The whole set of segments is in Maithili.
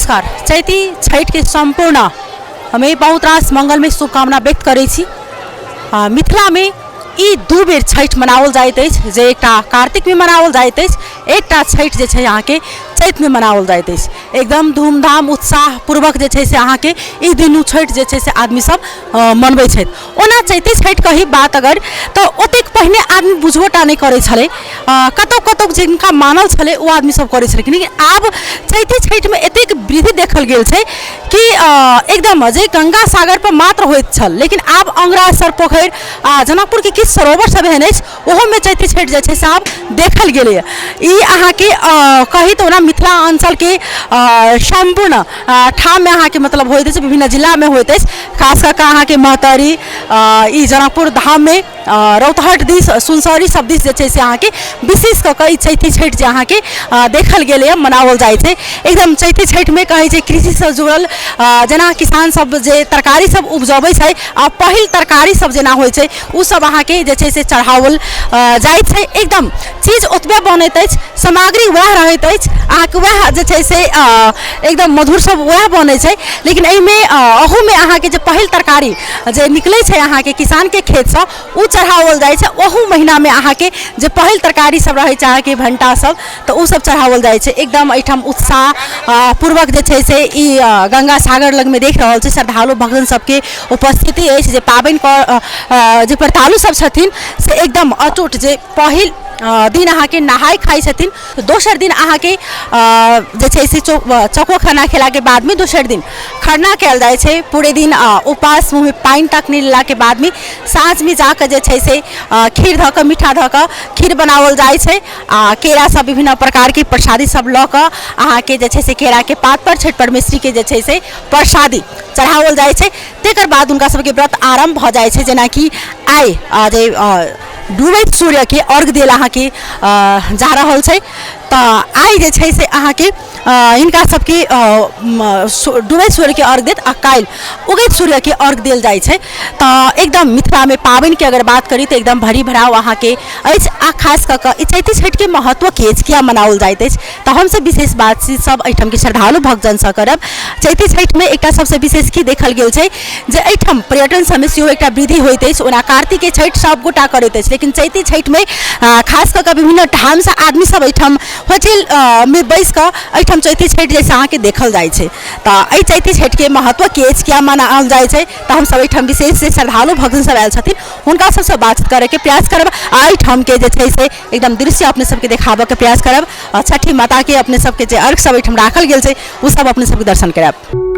नमस्कार। चैती छठ के संपूर्ण हमें बहुत रास मंगलमय शुभकामना व्यक्त करै छी। मिथिला में ई दू बेर छठ मनाओल जाइत अछि, जे एकटा कार्तिक में मनाओल जाइत अछि, एकटा छठ जे छै अहाँ के चैत में मनाओल जाइत अछि। एकदम धूमधाम उत्साह पूर्वक जे छै से अहाँ के ई दुनू छठ जे छै से आदमी सब मनबै छथि। ओना चैती छठ कही बात अगर तो ओतेक पहिने आदमी बुझबोटा नहीं करै छलै, कतौ कतौ जिनका मानल छलै ओ आदमी सब करै छलै, लेकिन आब चैती छठ में एतेक वृद्धि देखल गेल छै कि एकदम जे गंगा सागर पर मात्र होइत छल, लेकिन आब अंगरा सर पोखर जनकपुर के किछु सरोवर सब एहन अछि ओहो में चैती छठ जे छै से आब देखल गेलै। ई अहाँ के कही तो ना मिथिला अंचल के संपूर्ण ठाम में अहाँ के मतलब होइत अछि, विभिन्न जिला में होइत अछि, खास करके अहाँ के महतरी ई जनकपुर धाम में रौतहट दिस सुनसरी सब दिस जे छै से अहाँ के विशेष कऽ ई चैती छठ जे अहाँ के देखल गेलै मनाओल जाइ छै। एकदम चैती छठ में कहै छै कृषि से जुड़ल जेना किसान सब जे तरकारी सब उपजबै छै आ पहिल तरकारी सब जेना होइ छै उ सब अहाँ के जे छै से चढ़ाओल जाइ छै। एकदम चीज ओतबे बनैत अछि, सामग्री वएह रहैत अछि, अहाँ के वएह जे छै से एकदम मधुर सब वएह बनै छै, लेकिन एहि में अहू में अहाँ के जे पहिल तरकारी जे निकलै छै अहाँ के किसान के खेत से उ चढ़ाओल जाइ छै। ओहू महीना में अहाँ के जे पहिल तरकारी सब रहै छै अहाँ के भंटा सब तो उ सब चढ़ाओल जाइ छै। एकदम एहिठाम उत्साह पूर्वक जे छै से ई गंगा सागर लग में देख रहल छै श्रद्धालु भक्तन सबके उपस्थिति अछि, जे पाबनि जे व्रतालु सब छथिन से एकदम अटूट जे पहिल दिन अहाँ के नहाय खाई छथिन, दोसर दिन अहाँ के जे छै से चौको खाना खेला के बाद में दोसर दिन खरना कयल जाइ छै। पूरे दिन उपास मुँह में पानि तक नहीं लेला के बाद में साँझ में जाकर जे छै से खीर धऽ कऽ मीठा धऽ कऽ खीर बनाओल जाइ छै। केरा सब विभिन्न प्रकार के प्रसादी सब लऽ कऽ अहाँ के जे छै से केरा के पात पर छठ परमेश्वरी के जे छै से प्रसादी चढ़ाओल जाइ छै। तेकर बाद उनका सबके व्रत आरंभ भऽ जाइ छै, जेना कि आइ जे डूबैत सूर्य के अर्घ देल अहाँ के जा रहल छै। तो आइ जे छै से अहाँ के हिनका सबके डूबैत सूर्य के अर्घ देत आ काल्हि उगैत सूर्य के अर्घ देल जाइ छै। तो एकदम मिथिला में पाबनि के अगर बात करी तो एकदम भरी भराव अहाँ के अछि। आ खास कऽ कऽ चैती छठ के महत्व की अछि, किया मनाओल जाइत अछि, तो हम सब विशेष बातचीत सब एहिठाम के श्रद्धालु भक्तजन से करब। चैती छठ में एकटा सबसे विशेष की देखल गेल छै जे एहिठाम पर्यटन सब में सेहो एकटा वृद्धि होइत अछि। ओना कार्तिक के छठ सब गोटा करैत अछि, लेकिन चैती छठ में खास कऽ कऽ विभिन्न ठाम से आदमी सब एहिठाम होटल में बैस कऽ एहिठाम चैती छठ जैसे अहाँ के देखल जाइ छै। तो एहि चैती छठ के महत्व की अछि, किया मनाओल जाइ छै, तो हम सब एहिठाम विशेष से श्रद्धालु भक्तजन सब आयल छथिन हुनका सबसे बातचीत करे के प्रयास करब। एहिठाम के जे छै से एकदम दृश्य अपने सबके देखाबऽ के प्रयास करब। छठी माता के अपने सबके जे अर्घ सब एहिठाम राखल गेल छै उ सब अपने सबके दर्शन करब।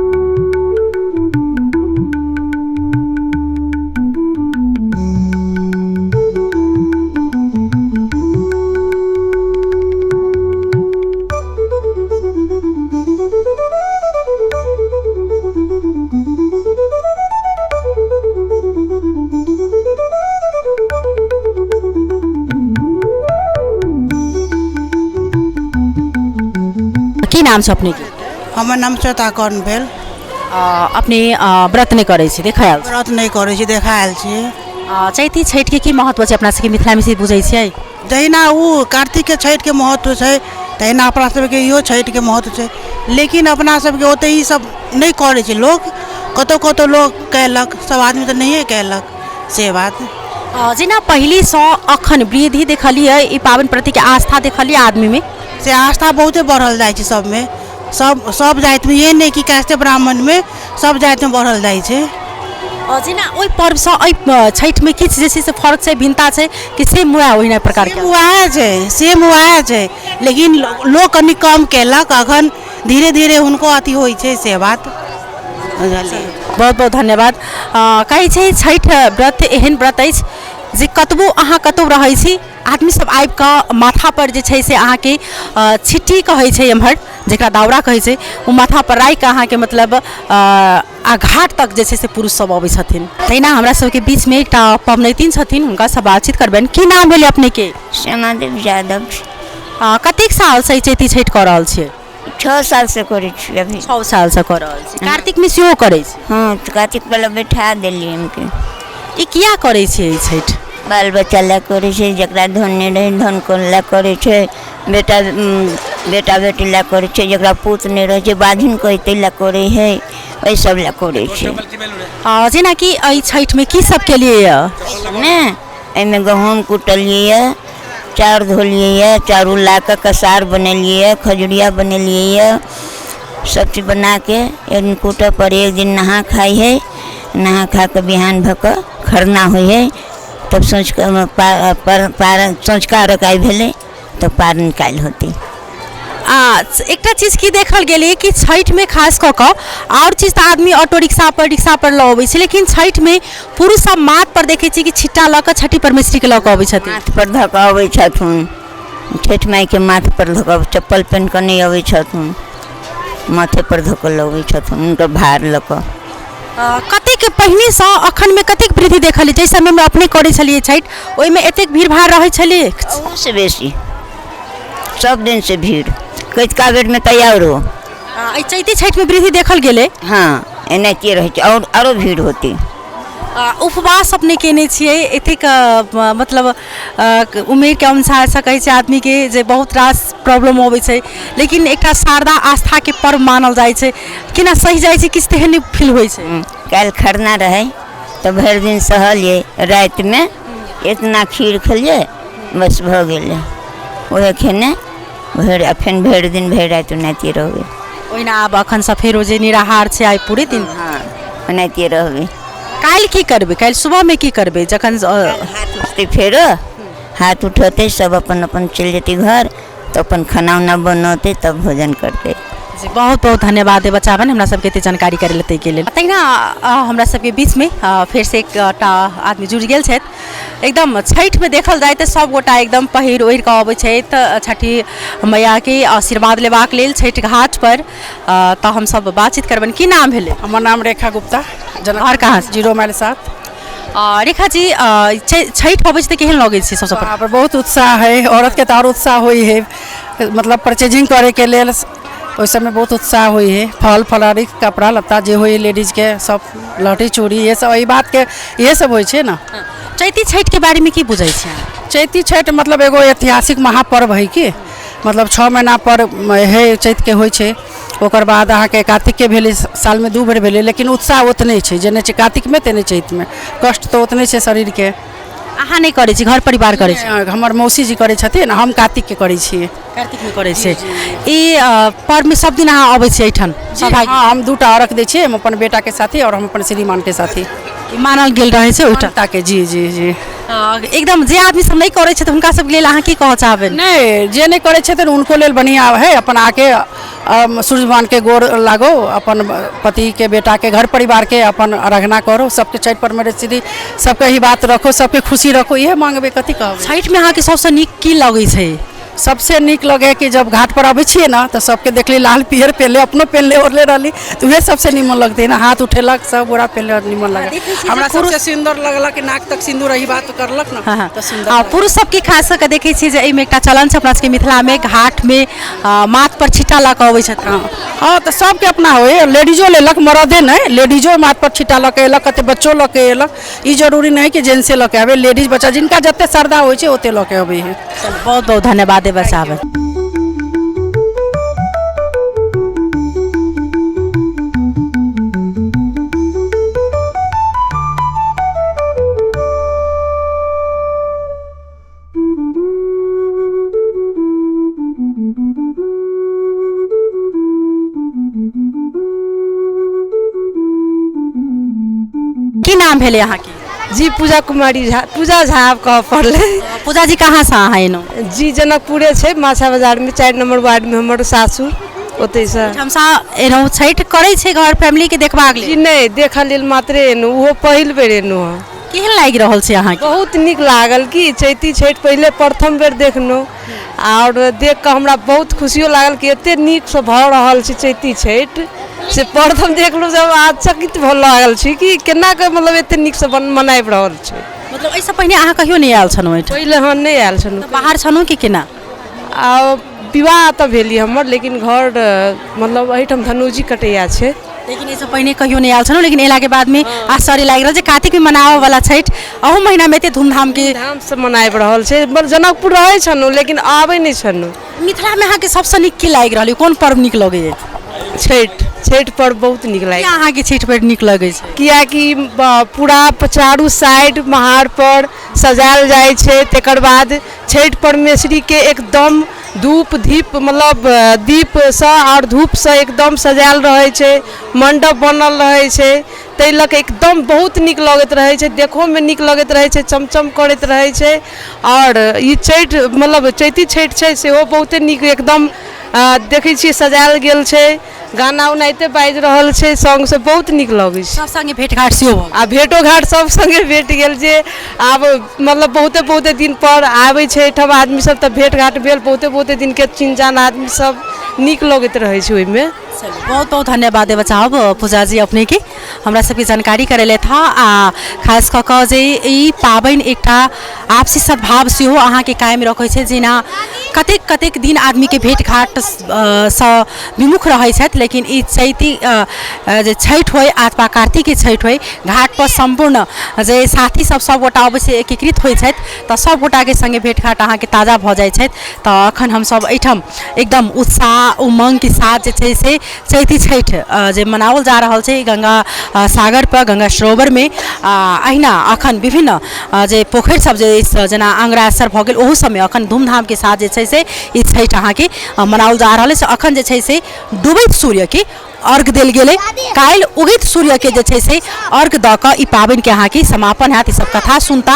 की नाम छै अपने के? हमर नाम श्वेता कौन भेल। अपने व्रत नहीं करे छी, देखायल व्रत नहीं करे छी, देखायल छी। चैती छठ के की महत्व छै अपना सबके मिथिला में से बुझै छियै? जहिना उ कार्तिक के छठ के महत्व छै तहिना अपना सबके इहो छठ के महत्व छै, लेकिन अपना सबके ओते ही सब नहीं करे छै लोग। कतौ कतौ लोग कैलक, सब आदमी तो नहीं कैलक से बात। जेना पहले से अखन वृद्धि देखलिए ई पाबनि प्रति के आस्था देखलिए आदमी में से आस्था बहुते बढ़ल जाइ छै सब में, सब जाति में, ये नहीं कि काष्ट ब्राह्मण में, सब जाति में बढ़ल जाइ छै। जेना ओहि पर्व से छठ में किछु जे छै से फर्क छै, भिन्नता छै कि सेम वएह ओहिना प्रकार के? सेम वएह छै, लेकिन लोग कनी कम केलक, अखन धीरे धीरे हुनको अथी होइ छै से बात। बहुत बहुत धन्यवाद। कहै छै छठ व्रत एहन व्रत अछि जे कतबो अहाँ कतौ रहै छी आदमी सब आबि कऽ माथा पर जे छै से अहाँ के छिट्टी कहै छै एम्हर जेकरा दावरा कहै छै ओ माथा पर राखि कऽ अहाँ के मतलब आ घाट तक जे छै से पुरुष सब अबै छथिन। तहिना हमरा सबके बीच में एकटा पबनैतिन छथिन, हुनका से बातचीत करबनि। की नाम भेलै अपने के? श्यामादेव यादव। कतेक साल से चैती छठ कऽ रहल छियै? 6 साल से करै छी अभी। 6 साल से कऽ रहल छी। कार्तिक में सेहो करै छी? हाँ, कार्तिक वाला बैठा देलियै इनके। ई किया करै छियै छठ? बाल बच्चा ला करे छै, जकरा धन नहीं रहे धन कोन ला करे छै, बेटा बेटा बेटी ला करे छै, जकरा पुत नहीं रहे छै बाधिन कहे तै ला करे है, वही सब ला करे छै। जेनाकि एहि छठिमे की सब केलियै ने एहिमे गहूँम कुटलिए, चाउर धोलिए, चाउर ला के कसार बनेलिए, खजुरिया बनेलिए, सब चीज बना के एक दिन कूटे पर एक दिन नहा खाई है, नहा खा के बिहान भऽ कऽ खरना होइ है, तब सँझुका अर्घ भेलै तब पारन काल्हि होती। एकटा चीज की देखल गेलै कि छठिमे खास कऽ कऽ आओर चीज तऽ आदमी ऑटो रिक्शा पर लऽ अबै छै, लेकिन छठिमे पुरुष सब माथ पर देखै छी कि छिट्टा लऽ कऽ छठी परमेश्वरीके लऽ कऽ अबै छथिन, माथ पर धऽ कऽ अबै छथुन, छठि माइके माथ पर धऽ कऽ, चप्पल पहिन कऽ नहि अबै छथुन, माथे पर धऽ कऽ लऽ अबै छथुन हुनकर भार लऽ कऽ। कतेक पहिनेसँ अखनमे कतेक वृद्धि देखल जाहि समयमे अपने करै छलियै छठि, ओहिमे एतेक भीड़ भाड़ रहै छलै? ओहुसँ बेसी सब दिन से भीड़, कतिका बेरमे तैयार हो। एहि चैती छठिमे वृद्धि देखल गेलै? हाँ एनाहिते रहै छै, और आरो भीड़ होती। उपवास अपने केने छियै, एतेक मतलब उमेरके अनुसारसँ कहै छै आदमीके जे बहुत रास प्रॉब्लम अबै छै, लेकिन एकटा शारदा आस्थाके पर्व मानल जाइ छै, केना सहि जाइ छै, किछु तेहन फील होइ छै? काल्हि खरना रहै तऽ भरि दिन सहलिए, रातिमे इतना खीर खेलिए बस भऽ गेलै, ओहे खेने फेर भरि दिन भरि राति ओनाहिते रहबै। ओहिना आब एखनसँ फेरो जे निराहार छै आइ पूरे दिन? हाँ ओनाहिते रहबै। काल्हि की करबै? काल्हि सुबहमे की करबै? जखन हाथ उठतै फेर हाथ उठौतै सब अपन अपन चलि जेतै घर, तऽ अपन खाना उना बनौतै तब भोजन करतै। जी बहुत बहुत धन्यवाद है बच्चावन हमरा सबके एते जानकारी करे लेते के लेल। तहिना हमरा सबके बीचमे फेर से एकटा आदमी जुड़ि गेल छथि। एकदम छठिमे देखल जाए तऽ सब गोटा एकदम पहिर ओढ़ि कऽ अबै छथि छठी मैयाके आशीर्वाद लेबाक लेल छठि घाट पर। तऽ हमसब बातचीत करबनि। की नाम भेलै? हमर नाम रेखा गुप्ता, घर कहाँ? 0 माइल 7। रेखा जी छठि अबै छै तऽ केहन लगै छै? सबसँ पर बहुत उत्साह है, औरत के तो और उत्साह हुई है, मतलब परचेजिंग करे के लेल ओहि समय बहुत उत्साह हुई है। फल फलहारी कपड़ा लत्ता जे हुई लेडीज के सब लहठी चूड़ी ये सब एहि बात के ये सब होइ छै ना। चैती छठि के बारे में की बुझै छै? चैती छठि मतलब एगो ऐतिहासिक महापर्व है कि मतलब 6 महीना पर है चैत के होइ छै। ओकर बाद अहाँके कार्तिक के भेलै, साल में 2 बेर भेलै, लेकिन उत्साह उतने छै जेने छै कार्तिक में तेने चैत में। कष्ट तो उतने छै शरीर के। अहाँ नहीं करै छी? घर परिवार करै छी? हमर मौसी जी करै छथिन, हम कार्तिक के करै छियै। कार्तिक में करै छै। ई पर्व में सब दिन अहाँ अबै छी एठन? हाँ हम 2टा अर्घ दै छियै, हम अपन बेटा के साथी और हम अपन श्रीमान के साथी। मानल गेल रहे छै ओहिठाम ताके? जी जी जी एकदम जे आदमी सब नहीं करे छै हुनका सब लेल अहाँ की कहऽ चाहबै? नहीं जे नहीं करे छथिन उनको लेल बढ़िया है, अपन आके सूर्य भगवान के गोर लागो, अपन पति के बेटा के घर परिवार के अपन आराधना करो, सबके छठि पर मेरे सीधी सबके ही बात रखो, सबके खुशी रखो, ये मांगबे कथी कहबै। छठि में अहाँ के सबसे नीक की लगै छै? सबसे नीक लगे कि जब घाट पर अबै छियै ना तो सबके देखली लाल पियर पहनले, अपनो पहनले ओढ़ले रहली तो उहे सबसे निमन लगते ना। हाथ उठेलक सब गोरा पहनले निमन लगे। हमरा सबसे सुंदर लगला कि नाक तक सिंदूर रही बात करलक ना तो सुंदर। पुरुष सबके खास करके देखै छियै जे एहिमे एकटा चलन छै अपना सबके मिथिला में, घाट में माथ पर छिट्टा लऽ कऽ अबै छथिन। हाँ तो सबके अपना होय, लेडीजो लेलक, मरदे नहीं, लेडीजो माथ पर छिट्टा लऽ के एलक, कते बच्चो लऽ के एलक। ई जरूरी नहीं कि जेंट्से लऽ के आवे, लेडीज बच्चा जिनका जते श्रद्धा होइ छै ओते लऽ के अबै है। बहुत बहुत धन्यवाद है बचावन। की नाम भेले अहाँ के? जी पूजा कुमारी झा, पूजा झा कह पड़ले। पूजा जी कहाँ से अहाँ एनो? जी जनकपुरे छै, माछा बाजार में 4 नंबर वार्ड में हमर सासुर ओते से। हमसा एनो छठि करै छै घर फैमिली के देखबाक जी लेल? नहीं देखा लेल मात्रे एनो, वो पहिल बेर एनो। केहन लागि रहल छै अहाँ के? बहुत निक लागल कि चैती छठि पहले प्रथम बेर देखनो और देख के हमरा बहुत खुशियो लागल कि एते निक से भ रहल छै चैती छठि से प्रथम देखलू जब आश्चर्यचकित भ लागल छी कि केना के मतलब एते निक से मनाइब रहल छै। मतलब ऐसा पहले अहाँ कहियो नहीं आयल छनु एठन? पहले हम नहीं आयल छनु। बाहर छनु कि केना? विवाह तो भेली हमर, लेकिन घर मतलब एहिठाम धनुजी कटैया छै। लेकिन इससे पहिने कहियो नहीं आयल छलहुँ, लेकिन एला के बाद में आश्चर्य लागि रहल छै कार्तिक में मनावे वाला छठ अहू महीना में एते धूमधाम के धाम से मनाबि रहल छै। जनकपुर रहै छनु लेकिन आबै नहि छनु। मिथिला में अहाँ के सबसे नीक की लागि रहल कोन पर्व नीक लगे छठ पर्व बहुत नीक लागै अहाँ के छठ पर्व नीक लगे छै? कियाकि पूरा चारू साइड महार पर सजायल जाइ छै। तकर बाद छठ परमेश्वरी के एकदम धूप दीप मतलब दीप से और धूप से एकदम सजायल रहे छै, मंडप बनल रहे छै। तै लऽ के एकदम बहुत नीक लगैत रहे छै, देखो में नीक लगैत रहे छै, चमचम करैत रहे छै। और ई छठ मतलब चैती छठ छै सेहो बहुते नीक एकदम देखै छियै सजायल गेल छै, गाना उना एते बाजि रहल छै, सॉन्ग से बहुत नीक लगै छै। सब संगे भेट घाट सेहो भऽ आ भेटो घाट सब संगे भेट गेल जे आब मतलब बहुते दिन पर आबै छै एहिठाम आदमी सब, तऽ भेट घाट भेल, बहुते दिन के चिन्ह जान आदमी सब नीक लगैत रहै छै ओहिमे। बहुत बहुत धन्यवाद देबऽ चाहब पूजा जी अपने के हमरा सबके जानकारी करेले था। आ खास कऽ कऽ जे ई पाबनि एकटा आपसी सद्भाव सेहो अहाँके कायम रखै छै, जेना कतेक दिन आदमी के भेट घाट सँ विमुख रहै छथि, लेकिन ई चैती जे छठि होय अथवा कार्तिक के छठि होय घाट पर सम्पूर्ण जे साथी सब गोटा अवश्य एकीकृत होइ छथि, तऽ सब गोटा के संगे भेट घाट अहाँके ताजा भऽ जाइ छथि। तऽ अखन हमसब एहिठाम एकदम उत्साह उमंग के साथ जे छै से चैती छठ जे मनाओल जा रहल छै गंगा सागर पर, गंगा सरोवर में अहिना अखन विभिन्न जे पोखरि सब जे जेना अंगरासर भऽ गेल ओहू सबमे अखन धूमधाम के साथ जे छै से ई छठ अहाँके मनाओल जा रहल अछि। अखन जे छै से डूबैत सूर्य के अर्घ देल गेलै, काल्हि उगैत सूर्य के जे छै से अर्घ दऽ कऽ ई पाबनि के अहाँके समापन हैत। ई सब कथा सुनता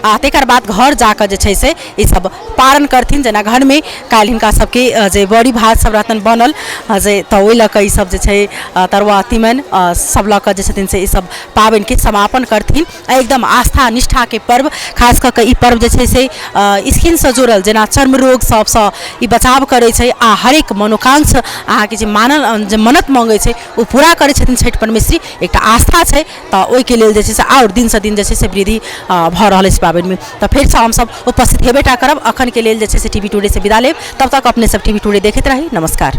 आ तकर बाद घर जाकऽ जे छै से ई सब पारण करथिन, जेना घर में काल्हि हिनका सबके जे बड़ी भात सब रहतन बनल जे तऽ ओहि लऽ कऽ ई सब जे छै तरुआ तीमन सब लऽ कऽ जे छथिन से ई सब पाबनि के समापन करथिन। एकदम आस्था निष्ठा के पर्व, खास कऽ कऽ ई पर्व जे छै से स्किन से जुड़ल जेना चर्म रोग सबसँ ई बचाव करै छै आ हरेक मनोकांक्षा अहाँके जे मन्नत मांगै छै ओ पूरा करै छथिन छठि परमेश्वरी। एकटा आस्था छै, तऽ ओहिके लेल जे छै से आओर दिन से दिन जे छै से वृद्धि भऽ रहल अछि पाबनि में। तऽ फेर से हमसब उपस्थित हेबेटा करब। अखन के लेल जे छै से टीवी टुडे से विदा लेब, तब तक अपने सब टीवी टुडे देखैत रही। नमस्कार।